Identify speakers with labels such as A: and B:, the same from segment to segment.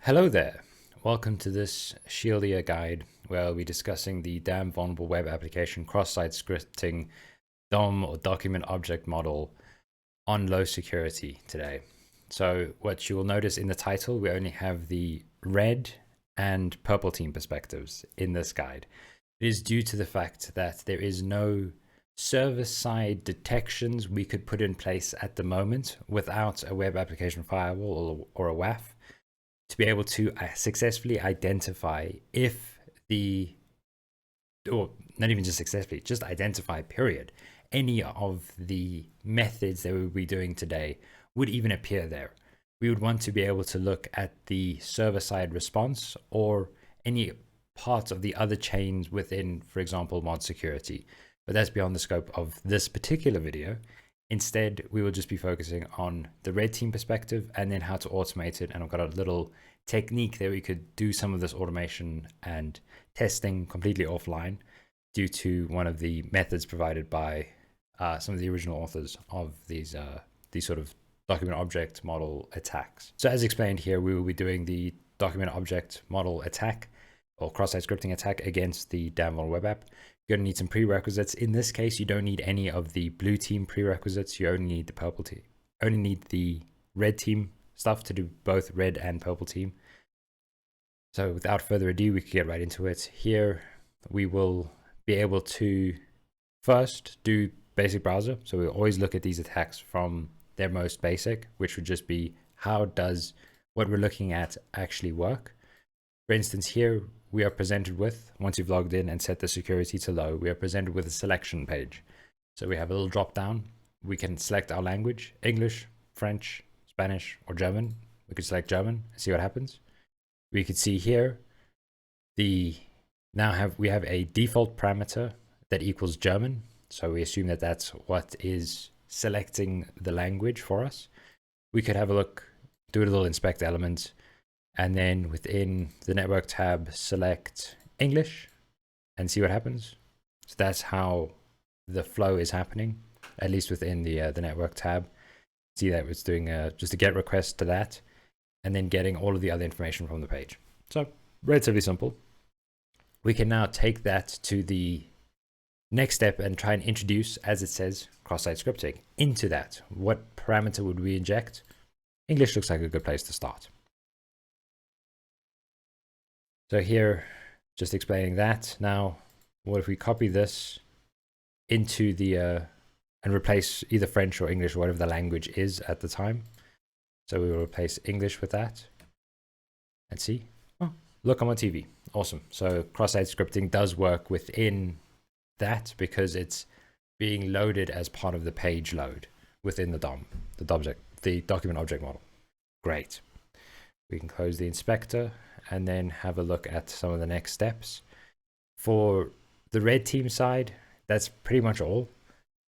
A: Hello there. Welcome to this Shieldia guide where I'll be discussing the damn vulnerable web application cross-site scripting DOM or document object model on low security today. So what you will notice in the title, we only have the red and purple team perspectives in this guide. It is due to the fact that there is no server-side detections we could put in place at the moment without a web application firewall or a WAF to be able to successfully identify if or not even just successfully, just identify, period, any of the methods that we would be doing today would even appear there. We would want to be able to look at the server-side response or any parts of the other chains within, for example, mod security. But that's beyond the scope of this particular video. Instead, we will just be focusing on the red team perspective and then how to automate it. And I've got a little technique that we could do some of this automation and testing completely offline due to one of the methods provided by some of the original authors of these sort of document object model attacks. So as explained here, we will be doing the document object model attack or cross-site scripting attack against the damn vulnerable web app. You're going to need some prerequisites. In this case, you don't need any of the blue team prerequisites. You only need the purple team. Only need the red team stuff to do both red and purple team. So without further ado, we can get right into it. Here, we will be able to first do basic browser. So we'll always look at these attacks from their most basic, which would just be how does what we're looking at actually work. For instance, here we are presented with, once you've logged in and set the security to low, we are presented with a selection page. So we have a little drop down. We can select our language, English, French, Spanish, or German. We could select German and see what happens. We could see here, we have a default parameter that equals German. So we assume that that's what is selecting the language for us. We could have a look, do a little inspect element, and then within the network tab, select English and see what happens. So that's how the flow is happening, at least within the network tab. See that it's doing just a GET request to that, and then getting all of the other information from the page. So relatively simple. We can now take that to the next step and try and introduce, as it says, cross-site scripting into that. What parameter would we inject? English looks like a good place to start. So here, just explaining that. Now, what if we copy this into the, and replace either French or English or whatever the language is at the time. So we will replace English with that. And see, oh, look, I'm on TV. Awesome. So cross-site scripting does work within that because it's being loaded as part of the page load within the DOM, the document object model. Great. We can close the inspector and then have a look at some of the next steps. For the red team side, that's pretty much all.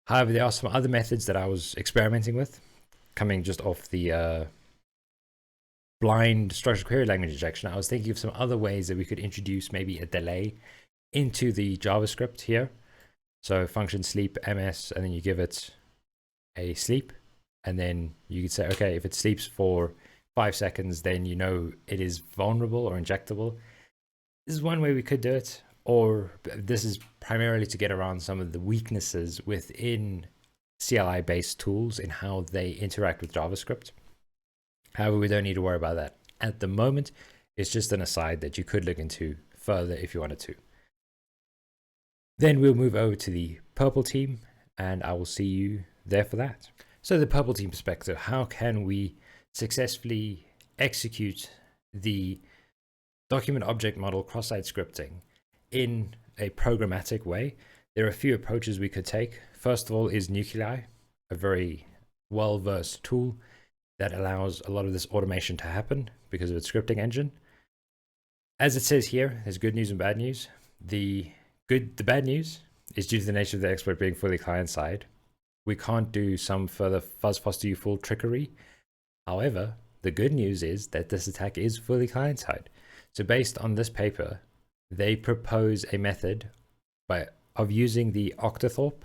A: However, there are some other methods that I was experimenting with, coming just off the blind structured query language injection. I was thinking of some other ways that we could introduce maybe a delay into the JavaScript here. So function sleep ms, and then you give it a sleep, and then you could say, okay, if it sleeps for 5 seconds, then you know it is vulnerable or injectable. This is one way we could do it, or this is primarily to get around some of the weaknesses within CLI-based tools in how they interact with JavaScript. However, we don't need to worry about that at the moment. It's just an aside that you could look into further if you wanted to. Then we'll move over to the purple team, and I will see you there for that. So the purple team perspective, how can we successfully execute the document object model cross-site scripting in a programmatic way? There are a few approaches we could take. First of all is Nuclei, a very well-versed tool that allows a lot of this automation to happen because of its scripting engine. As it says here, there's good news and bad news. The bad news is due to the nature of the exploit being fully client-side. We can't do some further fuzz foster you fool trickery. However, the good news is that this attack is fully client-side. So based on this paper, they propose a method of using the Octothorpe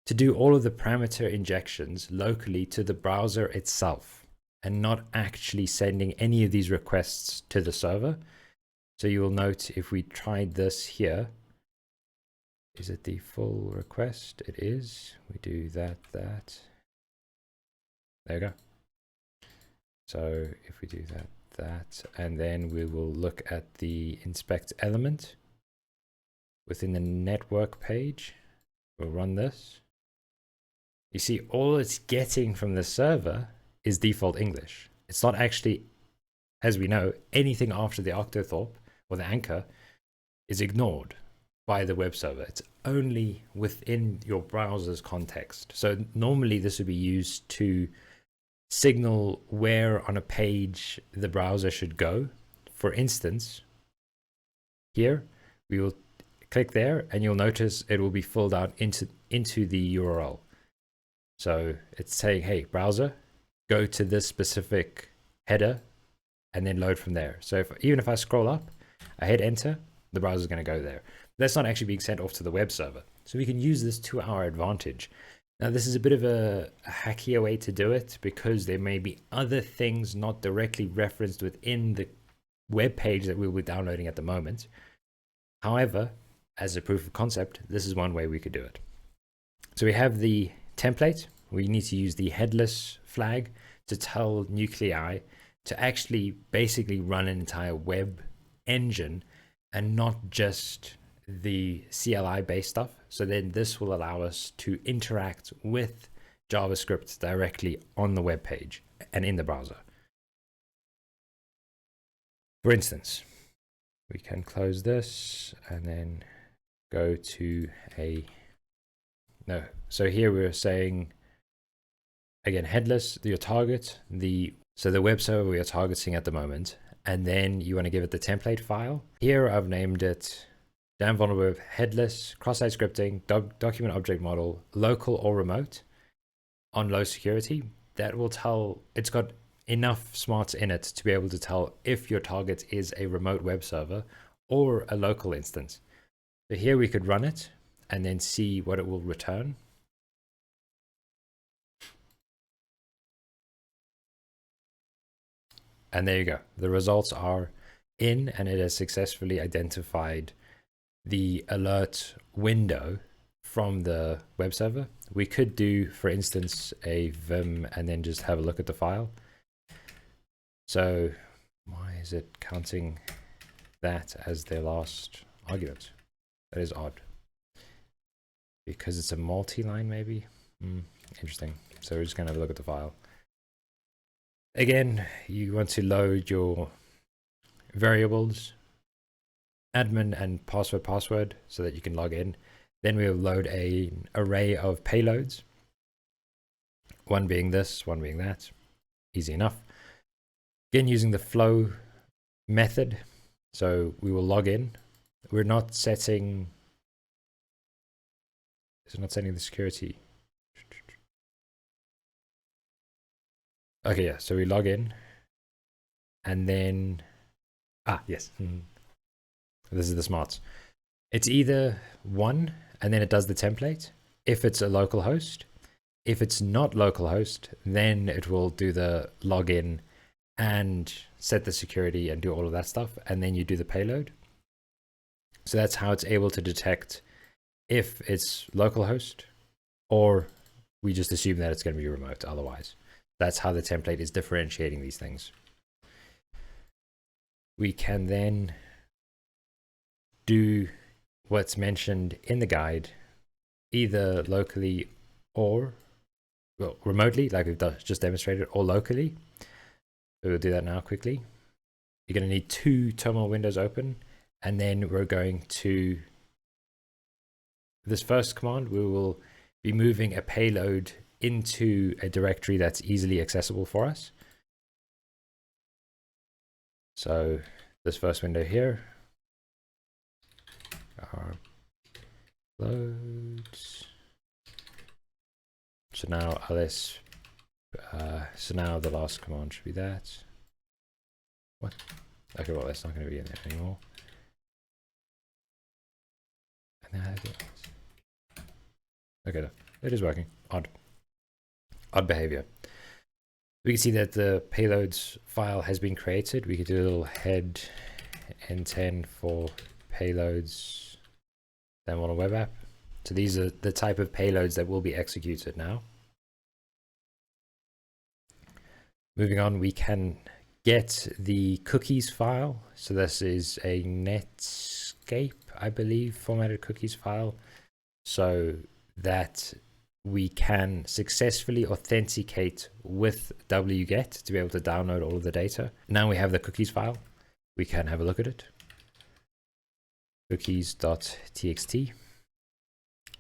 A: to do all of the parameter injections locally to the browser itself. and not actually sending any of these requests to the server. So you will note if we tried this here, is it the full request? It is. We do that. There you go. So if we do that, and then we will look at the inspect element within the network page. We'll run this. You see, all it's getting from the server is default English. It's not actually, as we know, anything after the octothorpe or the anchor is ignored by the web server. It's only within your browser's context. So normally this would be used to signal where on a page the browser should go. For instance, here we will click there and you'll notice it will be filled out into the URL. So it's saying, hey, browser, go to this specific header and then load from there. So even if I scroll up, I hit enter, the browser is going to go there. That's not actually being sent off to the web server. So we can use this to our advantage. Now, this is a bit of a hackier way to do it because there may be other things not directly referenced within the web page that we'll be downloading at the moment. However, as a proof of concept, this is one way we could do it. So we have the template. We need to use the headless flag to tell Nuclei to actually basically run an entire web engine and not just the CLI based stuff. So then this will allow us to interact with JavaScript directly on the web page and in the browser. For instance, we can close this and then go to so here we're saying, again, headless, your target, so the web server we are targeting at the moment, and then you want to give it the template file. Here I've named it Dan vulnerable with headless, cross-site scripting, document object model, local or remote, on low security. That will tell, it's got enough smarts in it to be able to tell if your target is a remote web server or a local instance. So here we could run it and then see what it will return. And there you go. The results are in, and it has successfully identified the alert window from the web server. We could do, for instance, a vim and then just have a look at the file. So why is it counting that as their last argument? That is odd. Because it's a multi-line maybe? Interesting. So we're just going to have a look at the file. Again, you want to load your variables, admin and password so that you can log in. Then we'll load an array of payloads. One being this, one being that. Easy enough. Again, using the flow method. So we will log in. We're not setting, it's not setting the security. Okay, yeah, so we log in and then, yes. This is the smarts. It's either one and then it does the template if it's a local host. If it's not local host, then it will do the login and set the security and do all of that stuff. And then you do the payload. So that's how it's able to detect if it's local host, or we just assume that it's going to be remote otherwise. That's how the template is differentiating these things. We can then do what's mentioned in the guide, either locally or, well, remotely, like we've just demonstrated, or locally. So we'll do that now quickly. You're going to need 2 terminal windows open, and then we're going to, this first command, we will be moving a payload into a directory that's easily accessible for us. So this first window here, loads. So now ls, so now the last command should be that. What? Okay, well, that's not going to be in there anymore. And then okay, no, it is working. Odd behavior. We can see that the payloads file has been created. We could do a little head n10 for payloads, then on a web app. So these are the type of payloads that will be executed now. Moving on, we can get the cookies file. So this is a Netscape, I believe, formatted cookies file, so that we can successfully authenticate with wget to be able to download all of the data. Now we have the cookies file. We can have a look at it. Cookies.txt.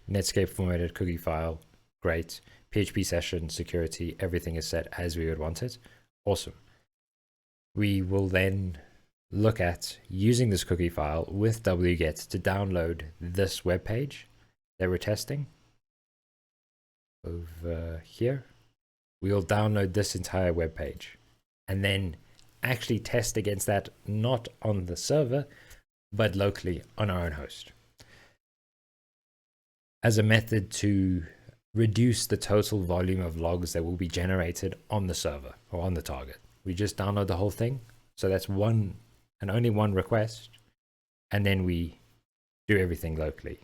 A: Netscape formatted cookie file. Great. PHP session, security, everything is set as we would want it. Awesome. We will then look at using this cookie file with wget to download this web page that we're testing. Over here, we will download this entire web page and then actually test against that, not on the server, but locally on our own host. As a method to reduce the total volume of logs that will be generated on the server or on the target, we just download the whole thing. So that's one and only one request, and then we do everything locally.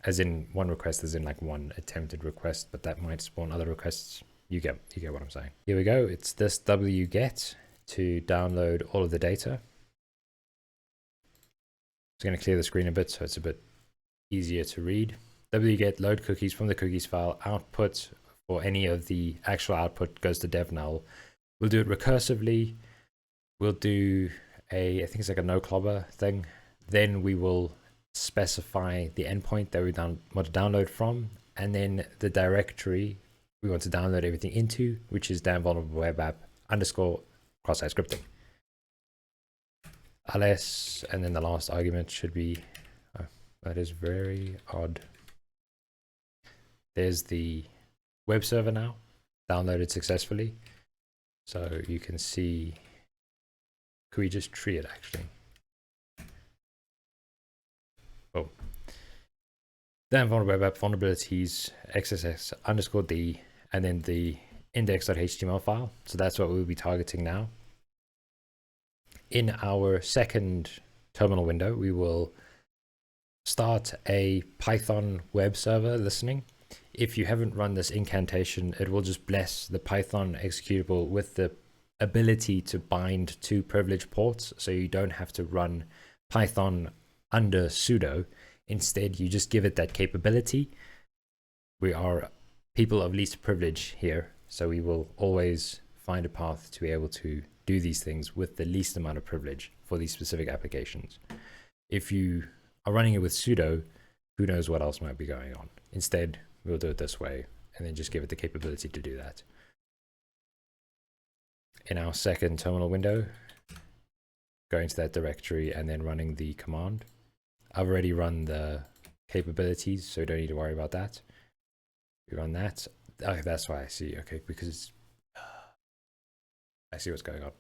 A: As in one request, as in like one attempted request, but that might spawn other requests. You get what I'm saying. Here we go. It's this wget to download all of the data. It's going to clear the screen a bit so it's a bit easier to read. Wget load cookies from the cookies file. Output for any of the actual output goes to dev null. We'll do it recursively. We'll do I think it's like a no clobber thing. Then we will specify the endpoint that we want to download from, and then the directory we want to download everything into, which is damn vulnerable web app _ cross-site scripting. ls, and then the last argument should be, oh, that is very odd. There's the web server now, downloaded successfully. So you can see, could we just tree it actually? Oh, then vulnerable web app vulnerabilities XSS _d, and then the index.html file. So that's what we'll be targeting now. In our second terminal window, we will start a Python web server listening. If you haven't run this incantation, it will just bless the Python executable with the ability to bind to privilege ports, so you don't have to run Python under sudo. Instead, you just give it that capability. We are people of least privilege here, so we will always find a path to be able to do these things with the least amount of privilege for these specific applications. If you are running it with sudo, who knows what else might be going on. Instead, we'll do it this way and then just give it the capability to do that. In our second terminal window, going to that directory and then running the command. I've already run the capabilities, so you don't need to worry about that. We run that. Oh, that's why I see. Okay, because it's, I see what's going on.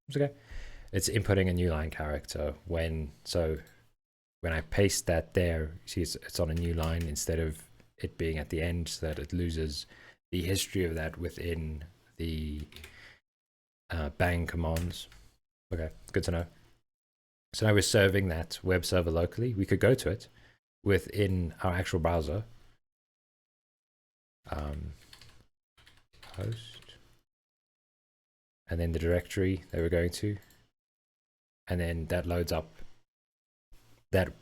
A: It's okay. It's inputting a new line character when I paste that there, you see it's on a new line instead of it being at the end, so that it loses the history of that within the bang commands. Okay, good to know. So now we're serving that web server locally. We could go to it within our actual browser. Host, and then the directory that we're going to, and then that loads up that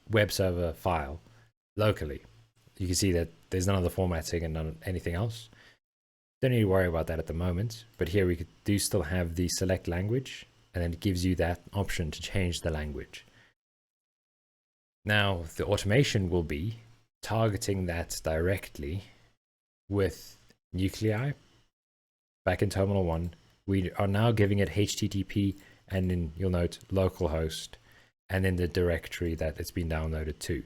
A: web server file locally. You can see that there's none of the formatting and none of anything else. Don't need to worry about that at the moment, but here we do still have the select language, and then it gives you that option to change the language. Now the automation will be targeting that directly with nuclei. Back in terminal 1, we are now giving it HTTP, and then you'll note localhost, and then the directory that it's been downloaded to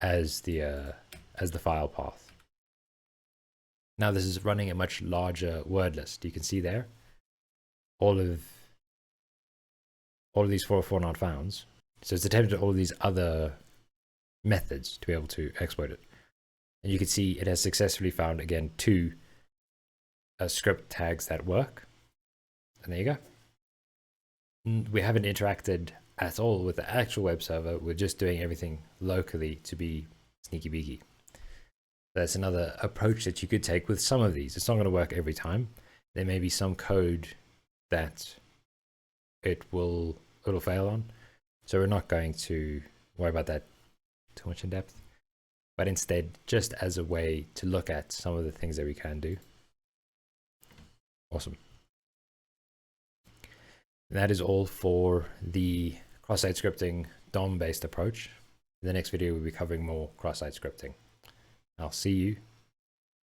A: as the file path. Now this is running a much larger word list. You can see there all of these 404 not founds. So it's attempted all of these other methods to be able to exploit it. And you can see it has successfully found again 2 script tags that work. And there you go. We haven't interacted at all with the actual web server. We're just doing everything locally to be sneaky beaky. That's another approach that you could take with some of these. It's not going to work every time. There may be some code that it'll fail on. So we're not going to worry about that too much in depth, but instead just as a way to look at some of the things that we can do. Awesome. And that is all for the cross-site scripting DOM-based approach. In the next video, we'll be covering more cross-site scripting. I'll see you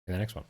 A: in the next one.